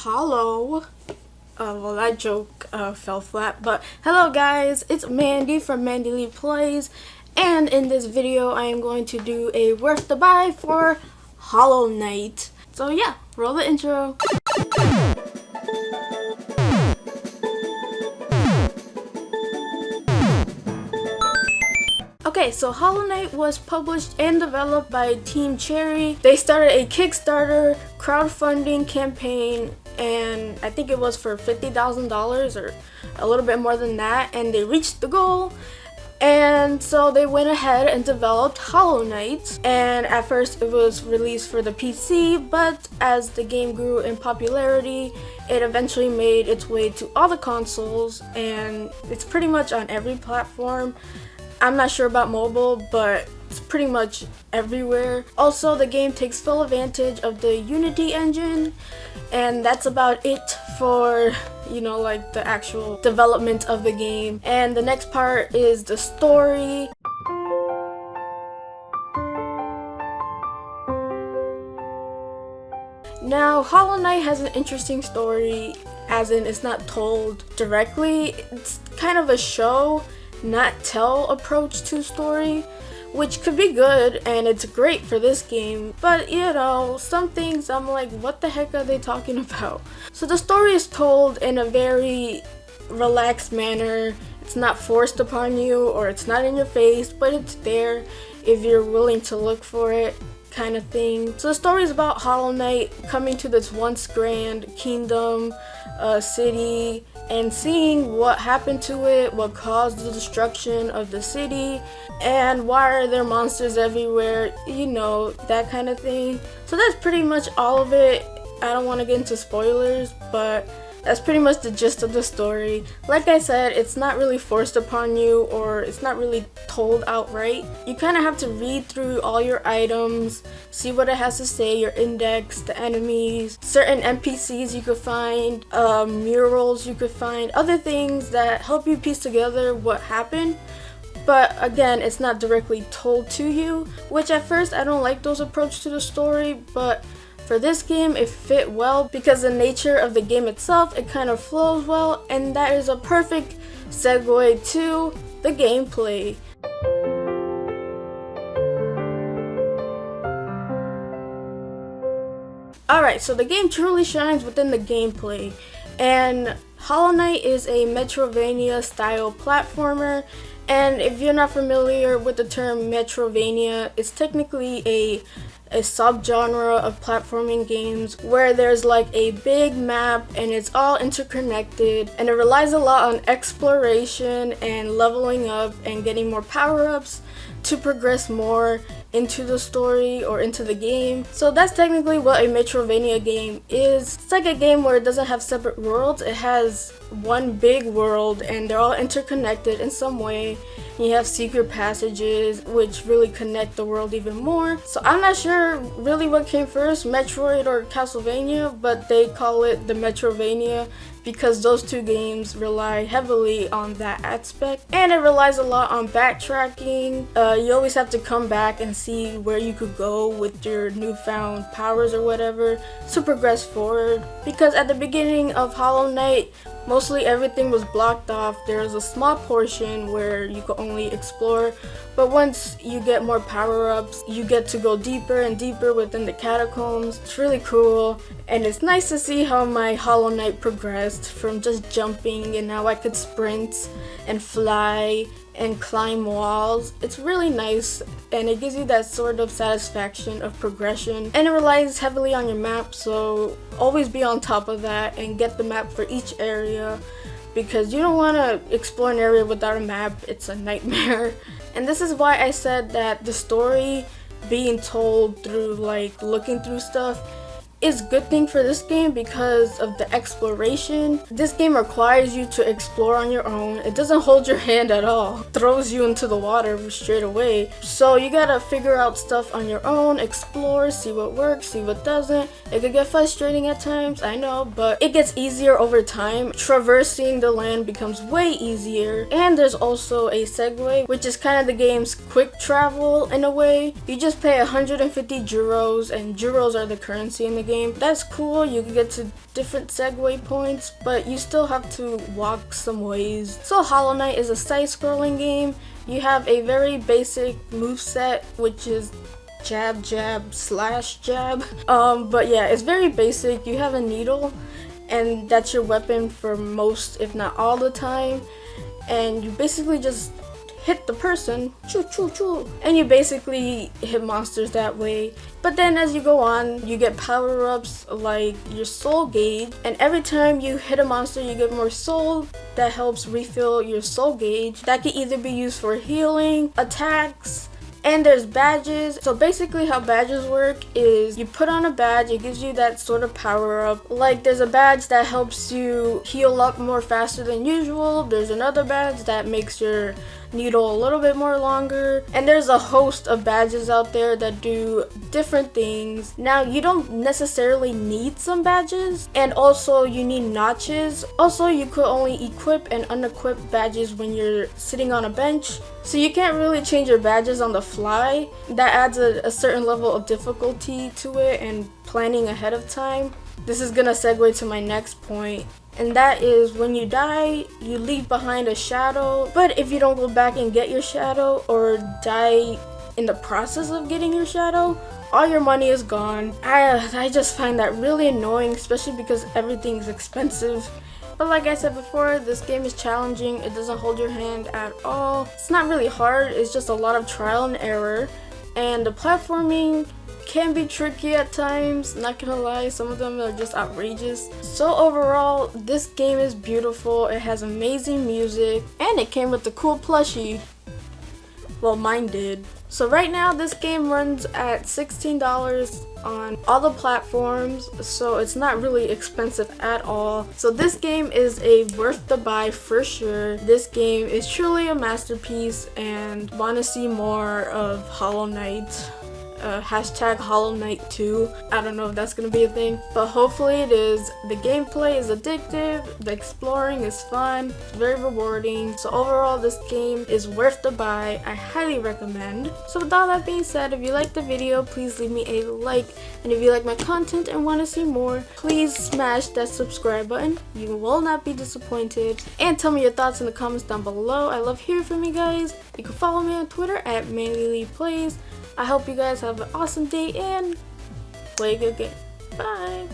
Hello. Well, that joke fell flat, but hello guys, it's Mandy from MandyleePlays, and in this video I am going to do a worth the buy for Hollow Knight. So yeah, roll the intro. Okay, so Hollow Knight was published and developed by Team Cherry. They started a Kickstarter crowdfunding campaign, and I think it was for $50,000 or a little bit more than that, and they reached the goal. And so they went ahead and developed Hollow Knight, and at first it was released for the PC, but as the game grew in popularity, it eventually made its way to all the consoles, and it's pretty much on every platform. I'm not sure about mobile, but it's pretty much everywhere. Also, the game takes full advantage of the Unity engine, and that's about it for, like the actual development of the game. And the next part is the story. Now, Hollow Knight has an interesting story, as in it's not told directly. It's kind of a show, not tell approach to story, which could be good, and it's great for this game, but some things I'm like, what the heck are they talking about? So the story is told in a very relaxed manner. It's not forced upon you, or it's not in your face, but it's there if you're willing to look for it, kind of thing. So the story is about Hollow Knight coming to this once grand kingdom, city, and seeing what happened to it, what caused the destruction of the city, and why are there monsters everywhere, that kind of thing. So that's pretty much all of it. I don't want to get into spoilers, but that's pretty much the gist of the story. Like I said, it's not really forced upon you, or it's not really told outright. You kind of have to read through all your items, see what it has to say, your index, the enemies, certain NPCs you could find, murals you could find, other things that help you piece together what happened. But again, it's not directly told to you, which at first I don't like those approach to the story, but for this game, it fit well because the nature of the game itself, it kind of flows well, and that is a perfect segue to the gameplay. Alright, so the game truly shines within the gameplay, and Hollow Knight is a Metroidvania style platformer. And if you're not familiar with the term Metroidvania, it's technically a subgenre of platforming games where there's like a big map and it's all interconnected, and it relies a lot on exploration and leveling up and getting more power-ups to progress more into the story or into the game. So that's technically what a Metroidvania game is. It's like a game where it doesn't have separate worlds, it has one big world and they're all interconnected in some way. You have secret passages which really connect the world even more. So I'm not sure really what came first, Metroid or Castlevania, but they call it the Metroidvania because those two games rely heavily on that aspect, and it relies a lot on backtracking. You always have to come back and see where you could go with your newfound powers or whatever to progress forward, because at the beginning of Hollow Knight, mostly everything was blocked off. There was a small portion where you could only explore, but once you get more power-ups, you get to go deeper and deeper within the catacombs. It's really cool, and it's nice to see how my Hollow Knight progressed from just jumping, and now I could sprint and fly and climb walls. It's really nice, and it gives you that sort of satisfaction of progression, and it relies heavily on your map, so always be on top of that and get the map for each area, because you don't want to explore an area without a map. It's a nightmare. And this is why I said that the story being told through like looking through stuff is a good thing for this game because of the exploration. This game requires you to explore on your own. It doesn't hold your hand at all. It throws you into the water straight away. So you gotta figure out stuff on your own, explore, see what works, see what doesn't. It could get frustrating at times, I know, but it gets easier over time. Traversing the land becomes way easier. And there's also a segue, which is kind of the game's quick travel in a way. You just pay 150 euros, and euros are the currency in the game. That's cool, you can get to different segue points, but you still have to walk some ways. So Hollow Knight is a side-scrolling game. You have a very basic moveset, which is jab, jab, slash, jab. But yeah, it's very basic. You have a needle, and that's your weapon for most, if not all the time. And you basically just hit the person, choo choo choo, and you basically hit monsters that way. But then as you go on, you get power-ups like your soul gauge, and every time you hit a monster you get more soul that helps refill your soul gauge. That can either be used for healing, attacks, and there's badges. So basically how badges work is you put on a badge, it gives you that sort of power up. Like there's a badge that helps you heal up more faster than usual. There's another badge that makes your needle a little bit more longer, and there's a host of badges out there that do different things. Now you don't necessarily need some badges, and also you need notches. Also you could only equip and unequip badges when you're sitting on a bench, so you can't really change your badges on the fly. That adds a certain level of difficulty to it and planning ahead of time. This is gonna segue to my next point, and that is when you die, you leave behind a shadow. But if you don't go back and get your shadow, or die in the process of getting your shadow, all your money is gone. I just find that really annoying, especially because everything's expensive. But like I said before, this game is challenging. It doesn't hold your hand at all. It's not really hard, it's just a lot of trial and error. And the platforming can be tricky at times, not gonna lie, some of them are just outrageous. So overall, this game is beautiful, it has amazing music, and it came with the cool plushie. Well, mine did. So right now this game runs at $16 on all the platforms, so it's not really expensive at all. So this game is a worth the buy for sure. This game is truly a masterpiece, and want to see more of Hollow Knight. Hashtag Hollow Knight 2. I don't know if that's gonna be a thing, but hopefully it is. The gameplay is addictive, the exploring is fun, it's very rewarding. So overall this game is worth the buy. I highly recommend. So with all that being said, if you liked the video, please leave me a like, and if you like my content and want to see more, please smash that subscribe button. You will not be disappointed. And tell me your thoughts in the comments down below. I love hearing from you guys. You can follow me on Twitter at MandyleePlays. I hope you guys have an awesome day and play a good game. Bye!